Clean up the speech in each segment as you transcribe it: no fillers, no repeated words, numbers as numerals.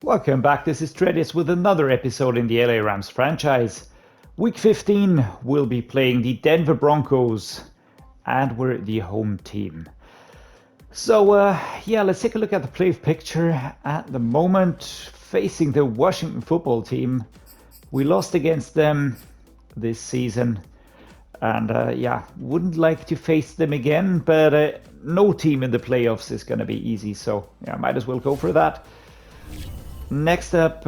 Welcome back, this is Dreddeus with another episode in the LA Rams franchise. Week 15, we'll be playing the Denver Broncos, and we're the home team. So, let's take a look at the playoff picture at the moment. Facing the Washington football team, we lost against them this season, and wouldn't like to face them again, but no team in the playoffs is going to be easy, so might as well go for that. Next up,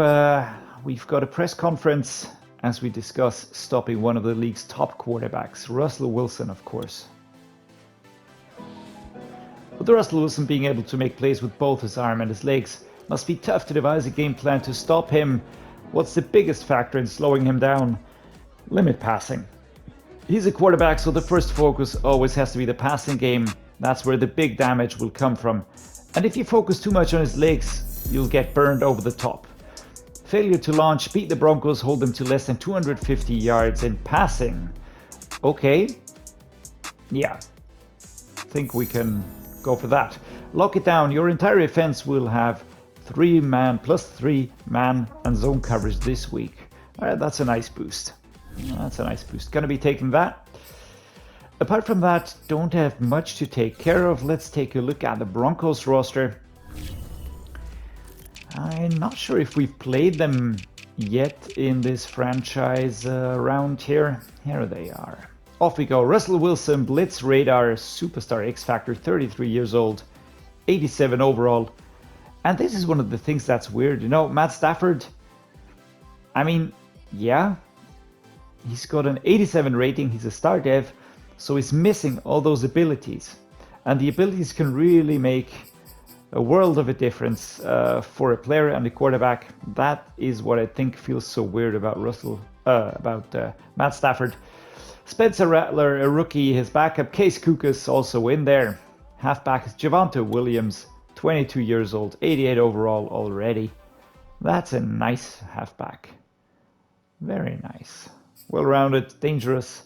we've got a press conference as we discuss stopping one of the league's top quarterbacks, Russell Wilson, of course. With Russell Wilson being able to make plays with both his arm and his legs, must be tough to devise a game plan to stop him. What's the biggest factor in slowing him down? Limit passing. He's a quarterback, so the first focus always has to be the passing game. That's where the big damage will come from. And if you focus too much on his legs, you'll get burned over the top. Failure to launch, beat the Broncos, hold them to less than 250 yards in passing. Okay. Yeah. Think we can go for that. Lock it down. Your entire offense will have 3-man plus 3-man and zone coverage this week. Alright, that's a nice boost. Gonna be taking that. Apart from that, don't have much to take care of. Let's take a look at the Broncos roster. I'm not sure if we've played them yet in this franchise round here. Here they are. Off we go. Russell Wilson, Blitz Radar, Superstar X Factor, 33 years old, 87 overall. And this is one of the things that's weird. You know, Matt Stafford, I mean, yeah, he's got an 87 rating. He's a star dev, so he's missing all those abilities. And the abilities can really make a world of a difference for a player and a quarterback. That is what I think feels so weird about Matt Stafford. Spencer Rattler, a rookie, his backup. Case Kookus also in there. Halfback is Javonte Williams, 22 years old, 88 overall already. That's a nice halfback. Very nice. Well-rounded, dangerous.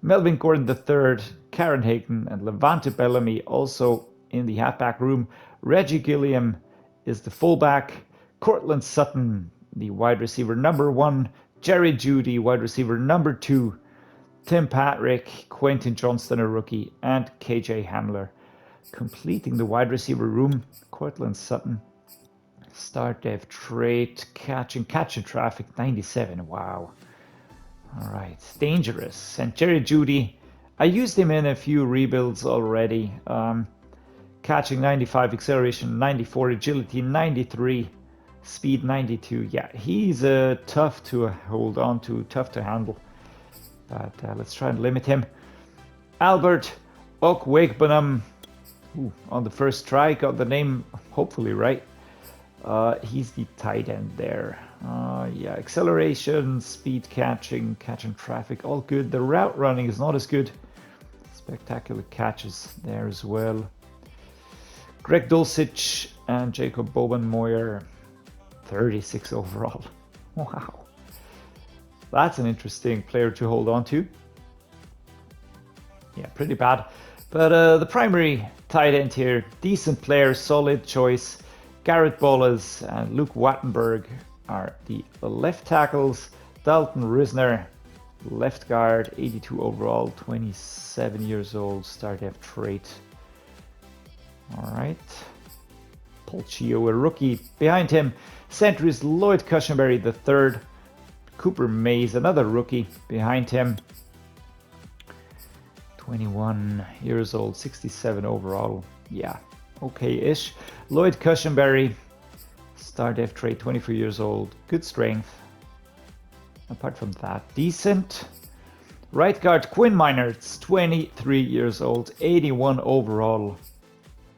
Melvin Gordon III, Karen Hayden, and Levante Bellamy also in the halfback room. Reggie Gilliam is the fullback. Cortland Sutton, the wide receiver number 1. Jerry Jeudy, wide receiver number 2. Tim Patrick, Quentin Johnston, a rookie, and KJ Hamler. Completing the wide receiver room, Cortland Sutton. Start dev trait, catching traffic, 97. Wow. All right, dangerous. And Jerry Jeudy, I used him in a few rebuilds already. Catching 95, acceleration 94, agility 93, speed 92. Yeah, he's tough to hold on to, tough to handle. But let's try and limit him. Albert Okwegbenam, on the first try, got the name hopefully right. He's the tight end there. Acceleration, speed, catching traffic, all good. The route running is not as good. Spectacular catches there as well. Greg Dulcich and Jacob Bobenmoyer, 36 overall. Wow. That's an interesting player to hold on to. Yeah, pretty bad. But the primary tight end here, decent player, solid choice. Garrett Bolles and Luke Wattenberg are the left tackles. Dalton Risner, left guard, 82 overall, 27 years old, star dev trait. All right. Paul Chio, a rookie. Behind him, center is Lloyd Cushenberry III. Cooper Mays, another rookie. Behind him, 21 years old, 67 overall. Yeah, okay-ish. Lloyd Cushenberry, star dev trait, 24 years old. Good strength. Apart from that, decent. Right guard, Quinn Meinerz, 23 years old, 81 overall.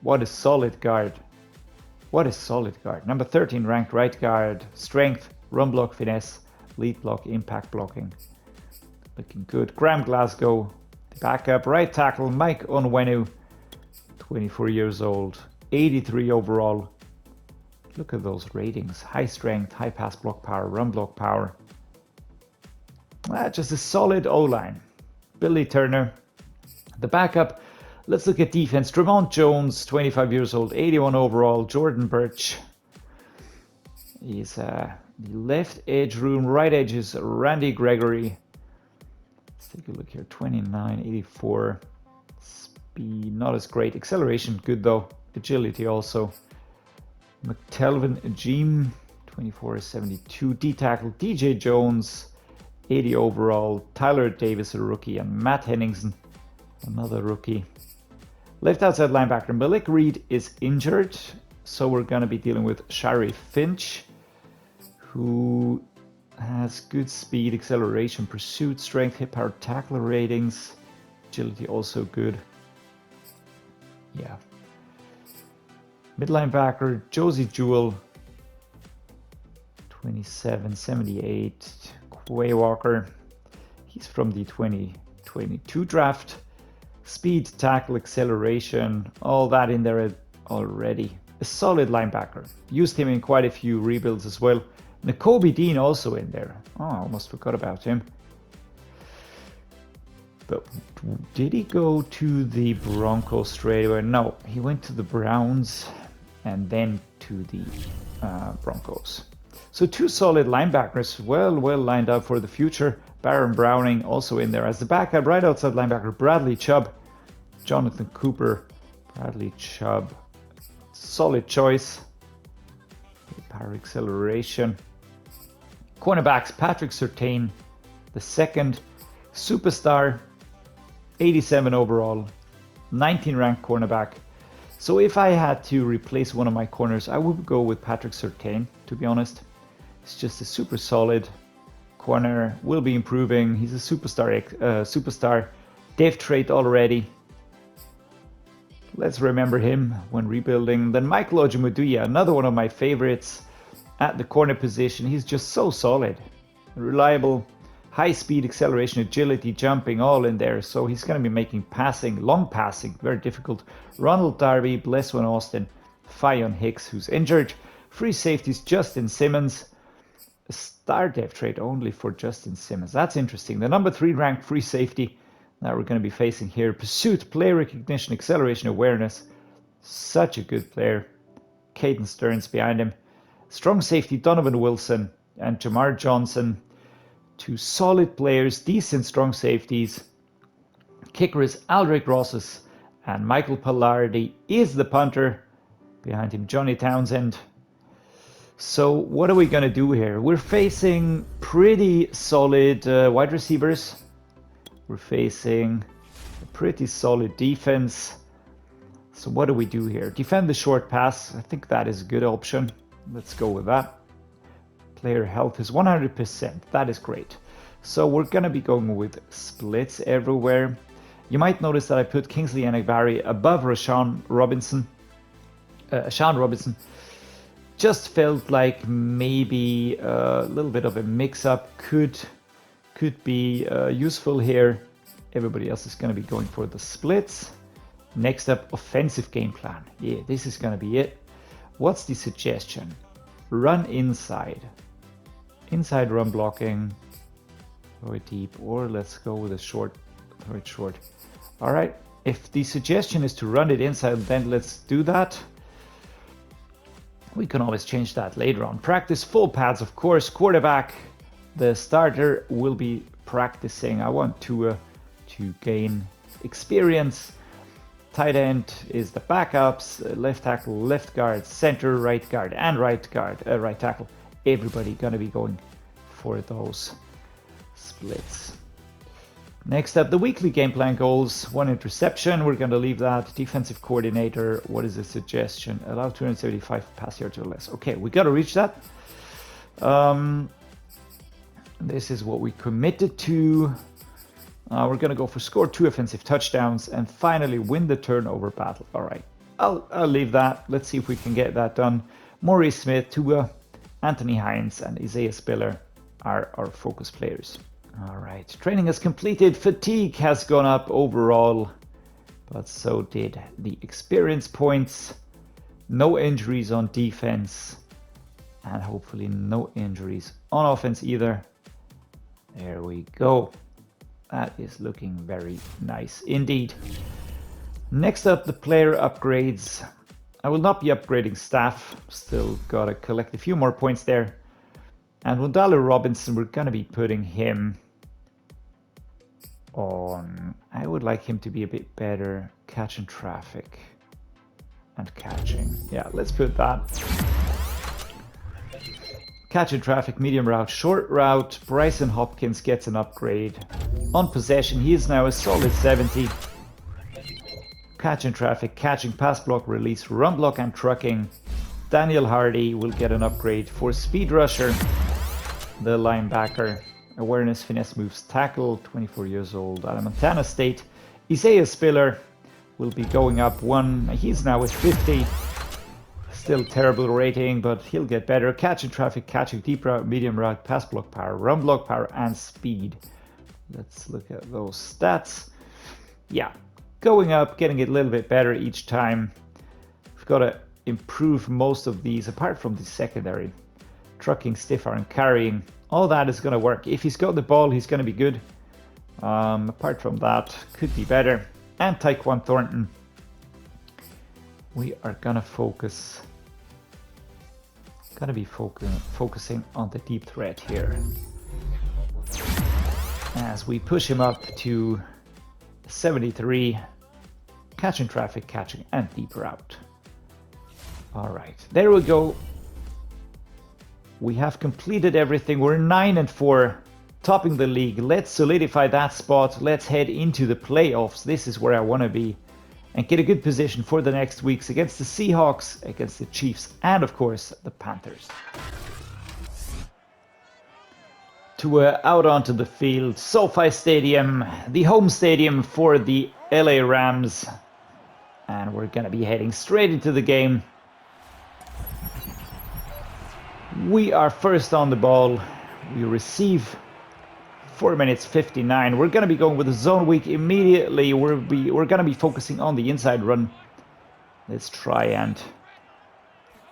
What a solid guard. Number 13 ranked right guard. Strength, run block, finesse, lead block, impact blocking. Looking good. Graham Glasgow, the backup. Right tackle, Mike Onwenu, 24 years old, 83 overall. Look at those ratings. High strength, high pass block power, run block power. Just a solid O-line. Billy Turner, the backup. Let's look at defense. Tremont Jones, 25 years old, 81 overall. Jordan Birch. is the left edge room. Right edge is Randy Gregory. Let's take a look here. 29, 84. Speed, not as great. Acceleration, good though. Agility also. McTelvin Ajim, 24, 72. D-tackle, DJ Jones, 80 overall. Tyler Davis, a rookie. And Matt Henningsen, another rookie. Left outside linebacker, Malik Reed is injured. So we're going to be dealing with Shari Finch, who has good speed, acceleration, pursuit, strength, hip power, tackler ratings, agility also good. Yeah. Mid linebacker, Josie Jewell, 27, 78. Quay Walker, he's from the 2022 draft. Speed, tackle, acceleration, all that in there already. A solid linebacker. Used him in quite a few rebuilds as well. Nakobe Dean also in there. Oh, I almost forgot about him. But did he go to the Broncos straight away? No, he went to the Browns and then to the Broncos. So two solid linebackers, well lined up for the future. Baron Browning also in there as the backup. Right outside linebacker, Bradley Chubb. Jonathan Cooper, Bradley Chubb. Solid choice. Power acceleration. Cornerbacks, Patrick Surtain, the second. Superstar, 87 overall, 19 ranked cornerback. So if I had to replace one of my corners, I would go with Patrick Surtain, to be honest. It's just a super solid corner, will be improving. He's a superstar dev trait already. Let's remember him when rebuilding. Then Michael Ojemudia, another one of my favorites at the corner position. He's just so solid, reliable, high speed, acceleration, agility, jumping, all in there. So he's going to be making passing, long passing, very difficult. Ronald Darby, Bleswin Austin, Fionn Hicks, who's injured. Free safeties, Justin Simmons. A star dev trait only for Justin Simmons. That's interesting. The number 3 ranked free safety that we're going to be facing here. Pursuit, play recognition, acceleration, awareness. Such a good player. Caden Stearns behind him. Strong safety, Donovan Wilson and Jamar Johnson. Two solid players, decent strong safeties. Kicker is Aldrich Rosses, and Michael Pallardi is the punter. Behind him, Johnny Townsend. So what are we going to do here? We're facing pretty solid wide receivers. We're facing a pretty solid defense. So what do we do here? Defend the short pass. I think that is a good option. Let's go with that. Player health is 100%. That is great. So we're going to be going with splits everywhere. You might notice that I put Kingsley Enagbari above Rashawn Robinson. Sean Robinson. Just felt like maybe a little bit of a mix-up could be useful here. Everybody else is going to be going for the splits. Next up, offensive game plan. Yeah, this is going to be it. What's the suggestion? Run inside. Inside run blocking. Throw it deep, or let's go with a short. Throw it short. All right. If the suggestion is to run it inside, then let's do that. We can always change that later on. Practice full pads, of course. Quarterback, the starter, will be practicing. I want to gain experience. Tight end is the backups. Left tackle, left guard, center, right guard, and right tackle. Everybody gonna be going for those splits. Next up, the weekly game plan goals. 1 interception. We're going to leave that. Defensive coordinator. What is the suggestion? Allow 275 pass yards or less. Okay, we got to reach that. This is what we committed to. We're going to go for score 2 offensive touchdowns and finally win the turnover battle. All right, I'll leave that. Let's see if we can get that done. Maurice Smith, Tua, Anthony Hines, and Isaiah Spiller are our focus players. All right, training is completed. Fatigue has gone up overall, but so did the experience points. No injuries on defense, and hopefully no injuries on offense either. There we go. That is looking very nice indeed. Next up, the player upgrades. I will not be upgrading staff. Still gotta collect a few more points there. And Wandale Robinson, we're gonna be putting him on. I would like him to be a bit better. Catching traffic and catching. Yeah, let's put that. Catching traffic, medium route, short route. Bryson Hopkins gets an upgrade. On possession, he is now a solid 70. Catching traffic, catching pass block, release, run block, and trucking. Daniel Hardy will get an upgrade for speed rusher. The linebacker. Awareness, finesse, moves, tackle. 24 years old out of Montana State. Isaiah Spiller will be going up 1. He's now with 50. Still terrible rating, but he'll get better. Catching traffic, catching deep route, medium route, pass block power, run block power, and speed. Let's look at those stats. Yeah, going up, getting it a little bit better each time. We've got to improve most of these, apart from the secondary. Trucking, stiff arm, carrying, all that is going to work. If he's got the ball, he's going to be good. Apart from that, could be better. And Tyquan Thornton. We are going to focus. Going to be focusing on the deep threat here. As we push him up to 73. Catching traffic, catching, and deep route. All right, there we go. We have completed everything. We're 9-4, topping the league. Let's solidify that spot. Let's head into the playoffs. This is where I want to be. And get a good position for the next weeks against the Seahawks, against the Chiefs, and of course, the Panthers. Out onto the field, SoFi Stadium, the home stadium for the LA Rams. And we're going to be heading straight into the game. We are first on the ball. We receive 4 minutes 59. We're going to be going with the zone week immediately. We're going to be focusing on the inside run. Let's try and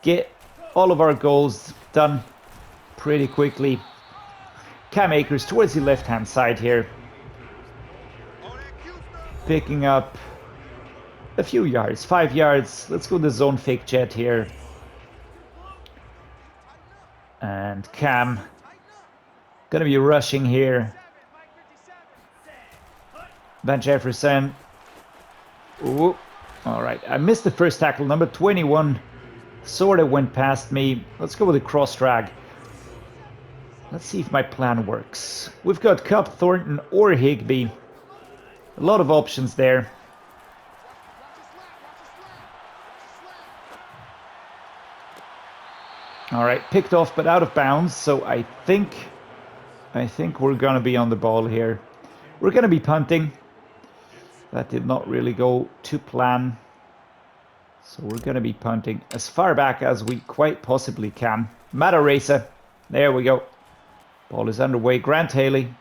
get all of our goals done pretty quickly. Cam Akers towards the left-hand side here. Picking up a few yards, 5 yards. Let's go the zone fake jet here. And Cam gonna be rushing here. Van Jefferson. Ooh. All right, I missed the first tackle. Number 21 sort of went past me. Let's go with a cross drag. Let's see if my plan works. We've got Kupp, Thornton, or Higbee. A lot of options there. All right, picked off but out of bounds. So I think we're gonna be on the ball here. We're gonna be punting. That did not really go to plan. So we're gonna be punting as far back as we quite possibly can. Matt Areza. There we go. Ball is underway. Grant Haley.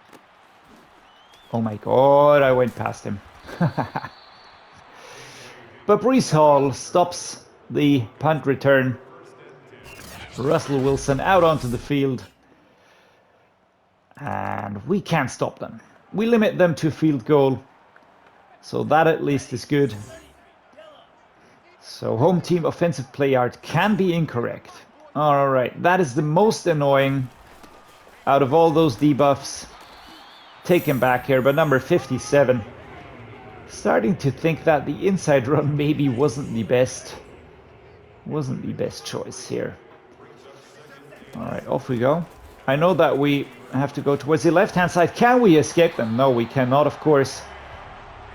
Oh my God, I went past him. But Breece Hall stops the punt return. Russell Wilson out onto the field. And we can't stop them. We limit them to field goal. So that at least is good. So home team offensive play yard can be incorrect. All right, that is the most annoying out of all those debuffs. Taken back here, but number 57. Starting to think that the inside run maybe wasn't the best choice here. All right, off we go. I know that we have to go towards the left-hand side. Can we escape them? No, we cannot, of course.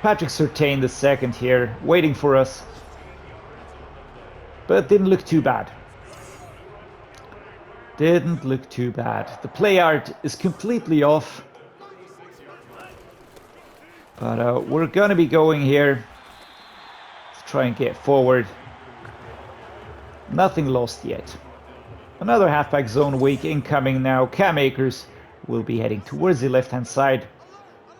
Patrick Surtain the second here, waiting for us. But it didn't look too bad. Didn't look too bad. The play art is completely off. But we're going to be going here. Let's try and get forward. Nothing lost yet. Another halfback zone week incoming now. Cam Akers will be heading towards the left-hand side.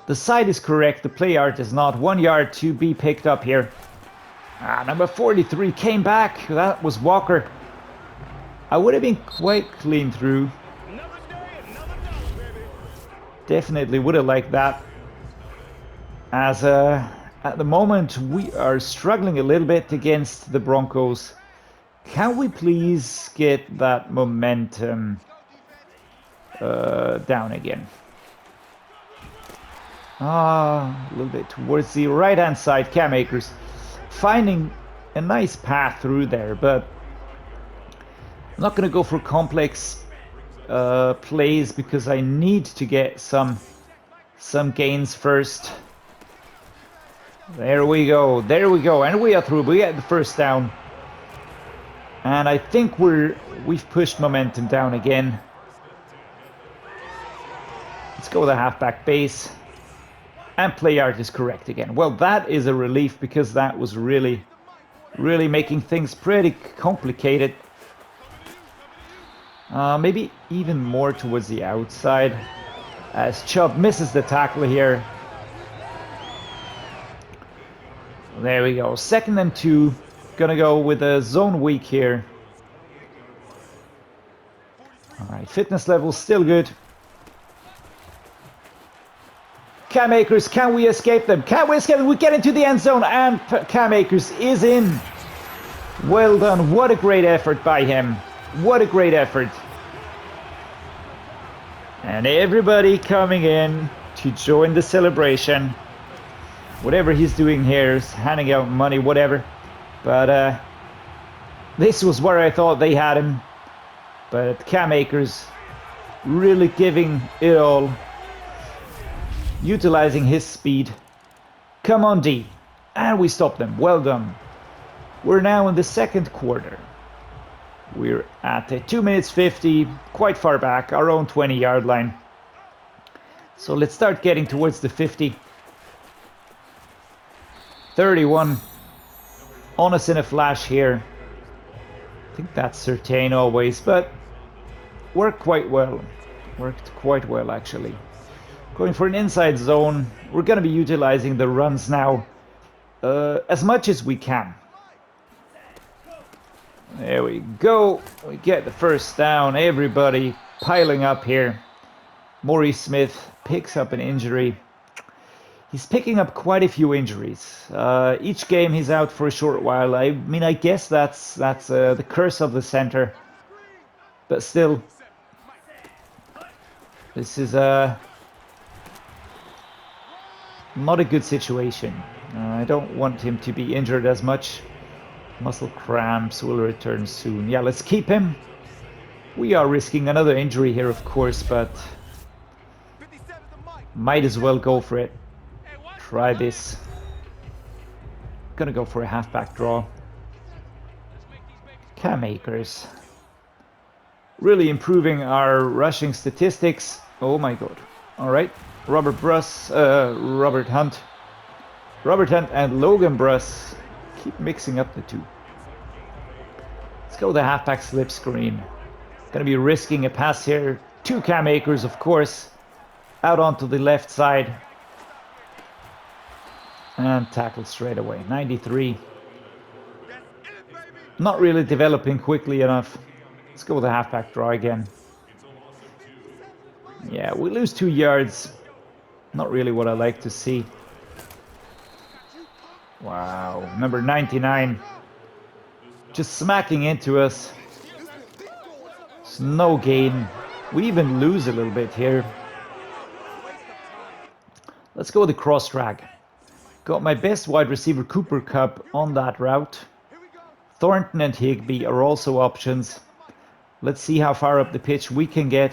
The side is correct. The play art is not. 1 yard to be picked up here. Number 43 came back. That was Walker. I would have been quite clean through. Definitely would have liked that. As at the moment we are struggling a little bit against the Broncos. Can we please get that momentum down again? A little bit towards the right-hand side. Cam Akers finding a nice path through there, but I'm not going to go for complex plays because I need to get some gains first. There we go, and we are through. We get the first down, and I think we've pushed momentum down again. Let's go with a halfback base. And play art is correct again. Well, that is a relief because that was really making things pretty complicated. Maybe even more towards the outside as Chubb misses the tackle here. There we go. 2nd and 2. Gonna go with a zone weak here. All right, fitness level still good. Cam Akers, can we escape them? Can we escape them? We get into the end zone and Cam Akers is in. Well done. What a great effort by him. What a great effort. And everybody coming in to join the celebration. Whatever he's doing here is handing out money, whatever. But this was where I thought they had him. But Cam Akers really giving it all. Utilizing his speed. Come on, D. And we stop them. Well done. We're now in the 2nd quarter. We're at 2 minutes 50, quite far back, our own 20-yard line. So let's start getting towards the 50. 31 on us in a flash here. I think that's certain always, but worked quite well. Worked quite well, actually. Going for an inside zone. We're going to be utilizing the runs now as much as we can. There we go. We get the first down. Everybody piling up here. Maurice Smith picks up an injury. He's picking up quite a few injuries. Each game he's out for a short while. I mean, I guess that's the curse of the center. But still, this is not a good situation. I don't want him to be injured as much. Muscle cramps will return soon. Yeah, let's keep him. We are risking another injury here, of course, but might as well go for it. Try this. Gonna go for a halfback draw. Cam Akers. Really improving our rushing statistics. Oh my god. Alright. Robert Hunt and Logan Bruss keep mixing up the two. Let's go the halfback slip screen. Gonna be risking a pass here to Cam Akers, of course, out onto the left side and tackled straight away. 93. Not really developing quickly enough. Let's go with the halfback draw again. Yeah, we lose 2 yards. Not really what I like to see. Wow, number 99 just smacking into us. It's no gain. We even lose a little bit here. Let's go with the cross drag. Got my best wide receiver Cooper Kupp on that route. Thornton and Higbee are also options. Let's see how far up the pitch we can get.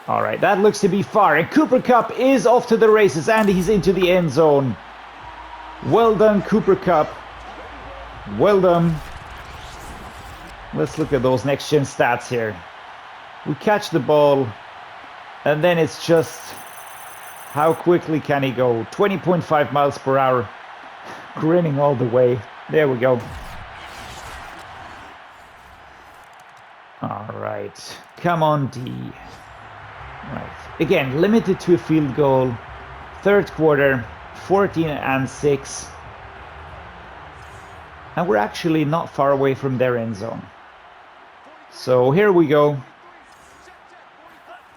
All right, that looks to be far. And Cooper Kupp is off to the races and he's into the end zone. Well done, Cooper Kupp. Well done. Let's look at those next gen stats here. We catch the ball and then it's just how quickly can he go? 20.5 miles per hour. Grinning all the way. There we go. All right. Come on, D. Right. Again, limited to a field goal. 3rd quarter, 14-6. And we're actually not far away from their end zone. So here we go.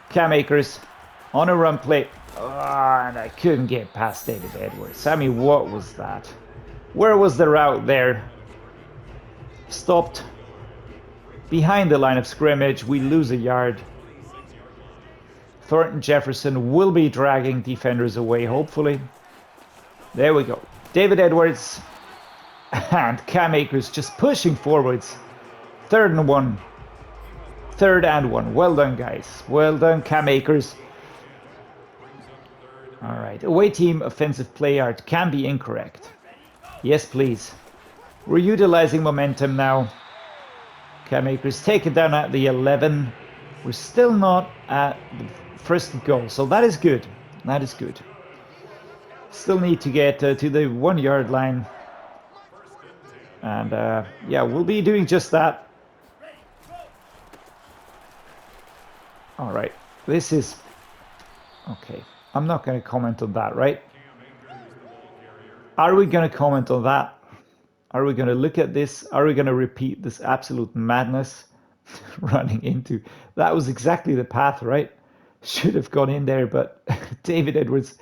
Cam Akers on a run play. And I couldn't get past David Edwards. I mean, what was that? Where was the route there? Stopped behind the line of scrimmage. We lose a yard. Thornton Jefferson will be dragging defenders away, hopefully. There we go. David Edwards and Cam Akers just pushing forwards. 3rd and 1. 3rd and 1. Well done, guys. Well done, Cam Akers. All right. Away team offensive play art can be incorrect. Yes, please. We're utilizing momentum now. Cam Akers taken down at the 11. We're still not at the first goal, so that is good. That is good. Still need to get to the 1 yard line. And yeah, we'll be doing just that. All right. This is... Okay. I'm not going to comment on that, right? Are we going to comment on that? Are we going to look at this? Are we going to repeat this absolute madness running into? That was exactly the path, right? Should have gone in there, but David Edwards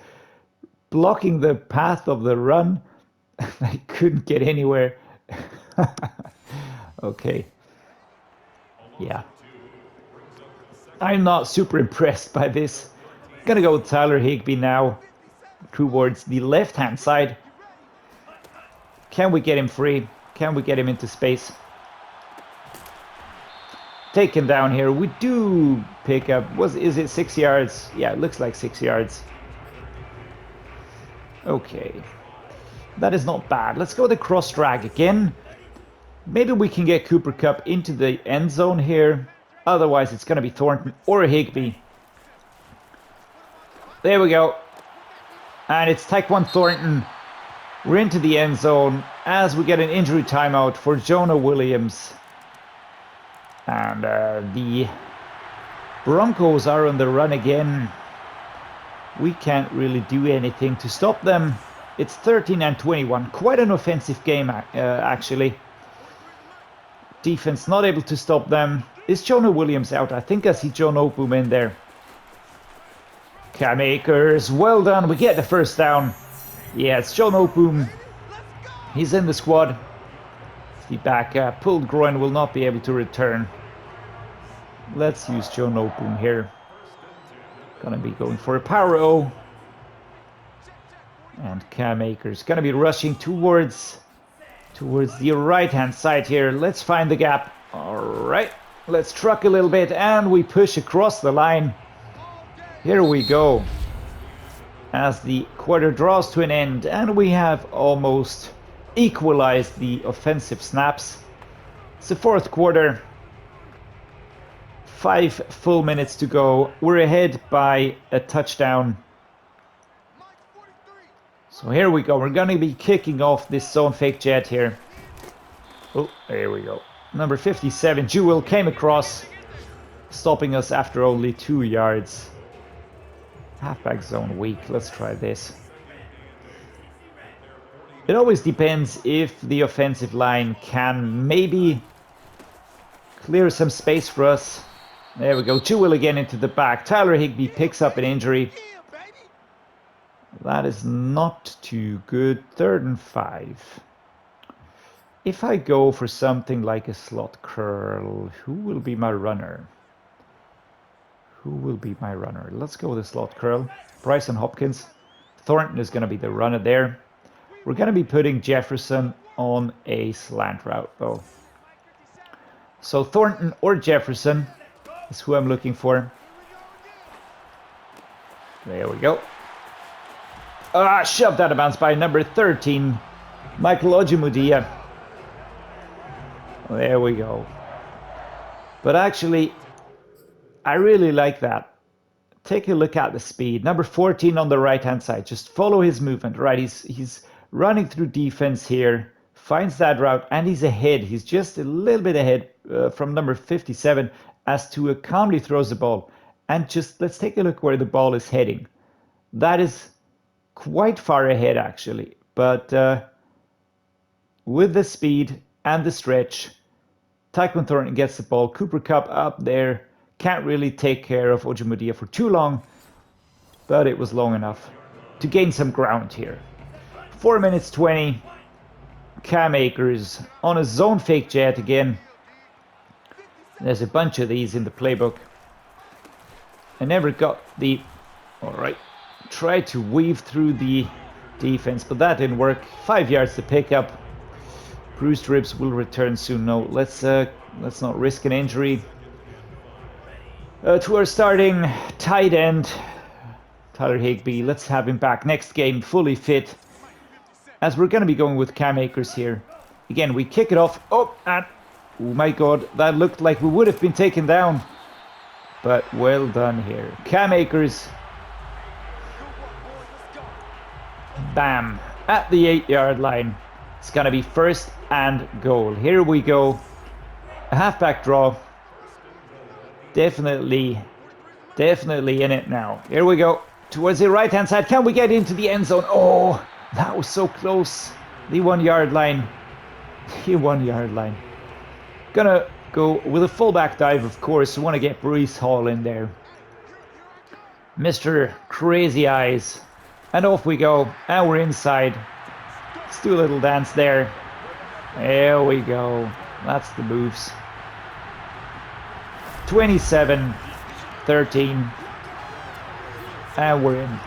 blocking the path of the run. I couldn't get anywhere. Okay. Yeah. I'm not super impressed by this. Gonna go with Tyler Higbee now towards the left-hand side. Can we get him free? Can we get him into space? Taken down here. We do pick up. Is it 6 yards? Yeah, it looks like 6 yards. Okay. That is not bad. Let's go with the cross drag again. Maybe we can get Cooper Kupp into the end zone here. Otherwise, it's going to be Thornton or Higbee. There we go. And it's Tyquan Thornton. We're into the end zone as we get an injury timeout for Jonah Williams. And the Broncos are on the run again. We can't really do anything to stop them. It's 13 and 21. Quite an offensive game, actually. Defense not able to stop them. Is Jonah Williams out? I think I see John Opum in there. Cam Akers, well done. We get the first down. Yeah, it's John Opum. He's in the squad. The back pulled groin will not be able to return. Let's use John Opum here. Gonna be going for a power O. And Cam Akers gonna be rushing towards the right-hand side here. Let's find the gap. All right, let's truck a little bit and we push across the line. Here we go. As the quarter draws to an end and we have almost equalized the offensive snaps. It's the fourth quarter. 5 full minutes to go. We're ahead by a touchdown. So here we go. We're going to be kicking off this zone fake jet here. Oh, there we go. Number 57, Jewel, came across, stopping us after only 2 yards. Halfback zone weak. Let's try this. It always depends if the offensive line can maybe clear some space for us. There we go. Jewel again into the back. Tyler Higbee picks up an injury. That is not too good. 3rd and 5. If I go for something like a slot curl, who will be my runner? Who will be my runner? Let's go with a slot curl. Bryson Hopkins. Thornton is going to be the runner there. We're going to be putting Jefferson on a slant route, though. So Thornton or Jefferson is who I'm looking for. There we go. Shoved out of bounds by number 13, Michael Ojemudia. There we go. But actually, I really like that. Take a look at the speed. Number 14 on the right-hand side. Just follow his movement, right? He's running through defense here. Finds that route, and he's ahead. He's just a little bit ahead from number 57 as to calmly throws the ball. And just let's take a look where the ball is heading. That is quite far ahead, actually. But with the speed and the stretch, Tyquan Thornton gets the ball. Cooper Kupp up there. Can't really take care of Ojemudia for too long. But it was long enough to gain some ground here. 4 minutes 20. Cam Akers on a zone fake jet again. There's a bunch of these in the playbook. I never got the... Alright. Tried to weave through the defense, but that didn't work. 5 yards to pick up. Bruised ribs will return soon. No, let's not risk an injury. To our starting tight end, Tyler Higbee. Let's have him back next game, fully fit. As we're going to be going with Cam Akers here. Again, we kick it off. Oh, and oh my God, that looked like we would have been taken down. But well done here. Cam Akers. Bam. At the 8-yard line. It's going to be first and goal. Here we go. A halfback draw. Definitely in it now. Here we go. Towards the right-hand side. Can we get into the end zone? Oh, that was so close. The 1-yard line. The 1-yard line. Gonna go with a fullback dive, of course. We want to get Breece Hall in there. Mr. Crazy Eyes. And off we go. And we're inside. Let's do a little dance there. There we go. That's the moves. 27-13. And we're in.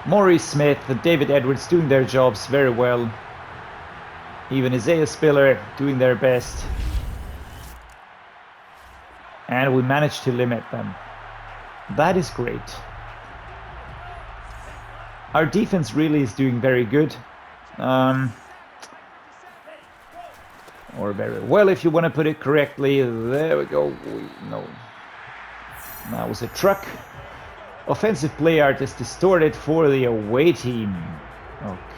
Maurice Smith and David Edwards doing their jobs very well. Even Isaiah Spiller doing their best. And we managed to limit them. That is great. Our defense really is doing very good. Or very well, if you want to put it correctly. There we go. No. That was a truck. Offensive play art is distorted for the away team.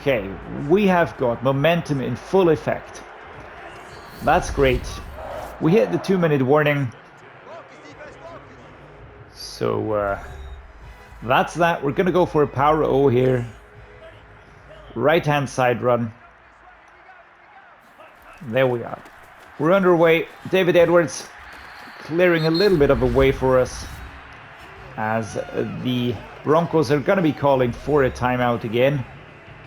Okay, we have got momentum in full effect. That's great. We hit the 2-minute warning. So that's that. We're going to go for a power O here. Right-hand side run. There we are. We're underway. David Edwards clearing a little bit of a way for us, as the Broncos are going to be calling for a timeout again.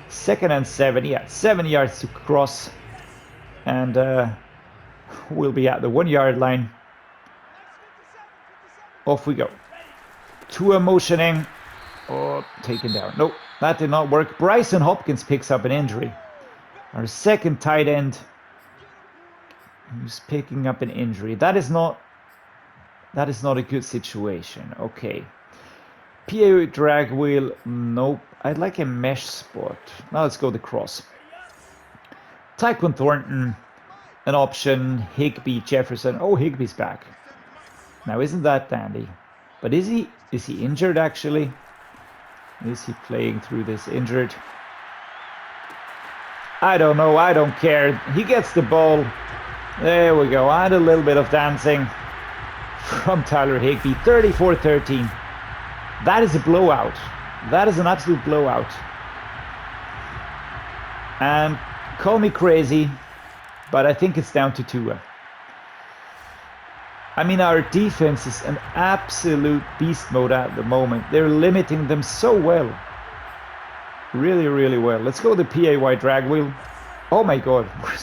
2nd and 7. Yeah, 7 yards to cross. And we'll be at the 1-yard line. Off we go. Tua motioning. Oh, taken down. Nope, that did not work. Bryson Hopkins picks up an injury. Our second tight end who's picking up an injury. That is not a good situation. Okay. PA drag wheel. Nope. I'd like a mesh spot. Now let's go the cross. Tyquan Thornton, an option. Higbee, Jefferson. Oh, Higbee's back. Now isn't that dandy? But is he injured actually? Is he playing through this injured? I don't know. I don't care. He gets the ball. There we go. And a little bit of dancing from Tyler Higbee. 34-13. That is a blowout. That is an absolute blowout. And call me crazy, but I think it's down to Tua. I mean, our defense is an absolute beast mode at the moment. They're limiting them so well. Really, really well. Let's go the PAY drag wheel. Oh my God, we're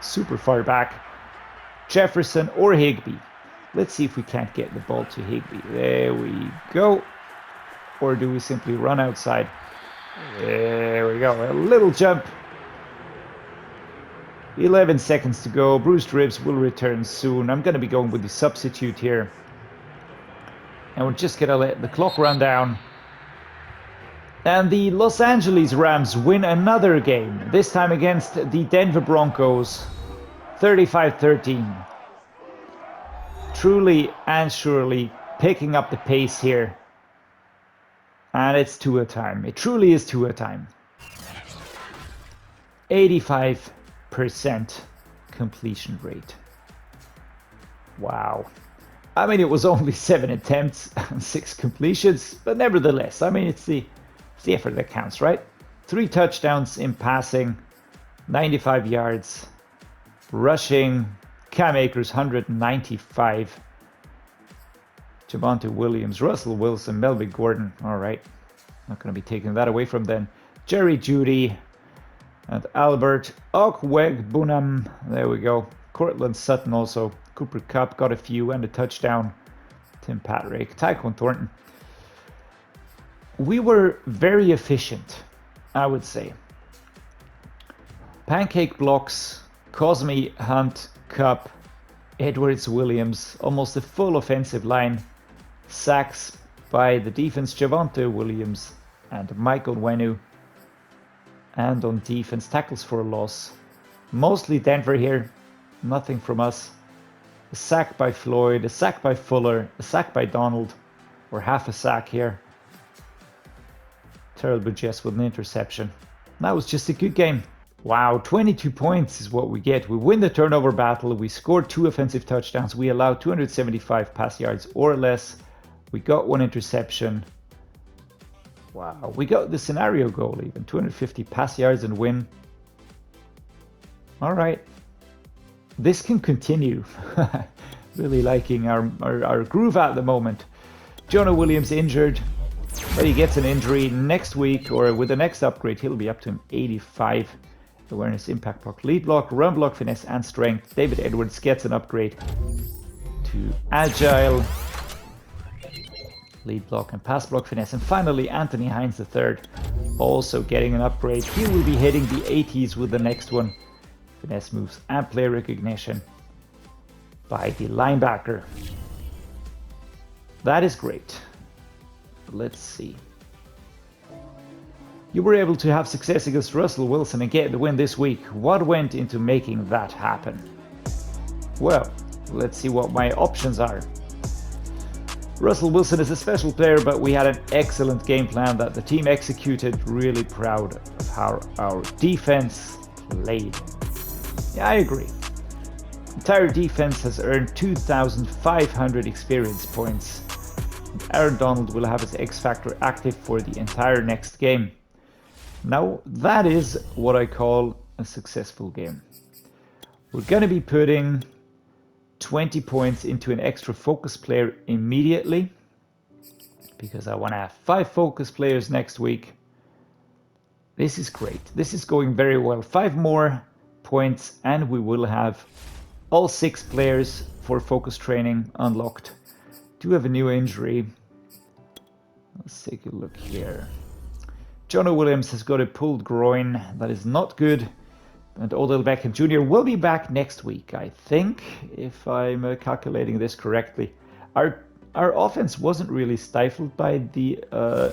super far back. Jefferson or Higbee. Let's see if we can't get the ball to Higbee. There we go. Or do we simply run outside? There we go. A little jump. 11 seconds to go. Bruised ribs will return soon. I'm going to be going with the substitute here. And we're just going to let the clock run down. And the Los Angeles Rams win another game. This time against the Denver Broncos. 35-13. Truly and surely picking up the pace here. And it's Tua time. It truly is Tua time. 85% completion rate. Wow. I mean, it was only 7 attempts and 6 completions, but nevertheless, I mean, it's the effort that counts, right? 3 touchdowns in passing, 95 yards, rushing, Cam Akers 195, Javonte Williams, Russell Wilson, Melvin Gordon. All right, not going to be taking that away from them. Jerry Jeudy, and Albert Okwuegbunam. There we go. Cortland Sutton also. Cooper Kupp got a few and a touchdown. Tim Patrick, Tyquan Thornton. We were very efficient, I would say. Pancake blocks, Cosme, Hunt, Kupp, Edwards, Williams, almost a full offensive line. Sacks by the defense, Javonte Williams and Michael Wenu. And on defense, tackles for a loss. Mostly Denver here, nothing from us. A sack by Floyd, a sack by Fuller, a sack by Donald, or half a sack here. Terrell Burgess with an interception. That was just a good game. Wow, 22 points is what we get. We win the turnover battle. We scored 2 offensive touchdowns. We allowed 275 pass yards or less. We got 1 interception. Wow, we got the scenario goal even. 250 pass yards and win. All right. This can continue. Really liking our groove at the moment. Jonah Williams injured. But he gets an injury next week, or with the next upgrade, he'll be up to an 85. Awareness, impact block, lead block, run block, finesse, and strength. David Edwards gets an upgrade to agile, lead block, and pass block, finesse. And finally, Anthony Hines III also getting an upgrade. He will be hitting the 80s with the next one. Finesse moves and play recognition by the linebacker. That is great. Let's see. You were able to have success against Russell Wilson and get the win this week. What went into making that happen? Well, let's see what my options are. Russell Wilson is a special player, but we had an excellent game plan that the team executed. Really proud of how our defense played. Yeah, I agree. The entire defense has earned 2,500 experience points. Aaron Donald will have his X Factor active for the entire next game. Now, that is what I call a successful game. We're going to be putting 20 points into an extra focus player immediately, because I want to have 5 focus players next week. This is great. This is going very well. 5 more points and we will have all 6 players for focus training unlocked. Do have a new injury. Let's take a look here. Jonah Williams has got a pulled groin. That is not good. And Odell Beckham Jr. will be back next week, I think, if I'm calculating this correctly. Our offense wasn't really stifled by the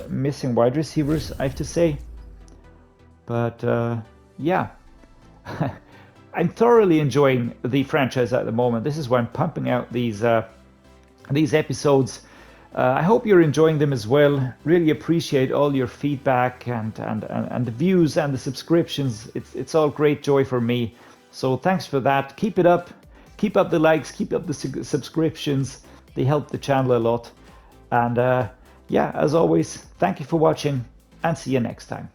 missing wide receivers, I have to say. But yeah, I'm thoroughly enjoying the franchise at the moment. This is why I'm pumping out these episodes. I hope you're enjoying them as well. Really appreciate all your feedback and the views and the subscriptions. It's all great joy for me. So thanks for that. Keep it up. Keep up the likes. Keep up the subscriptions. They help the channel a lot. And yeah, as always, thank you for watching and see you next time.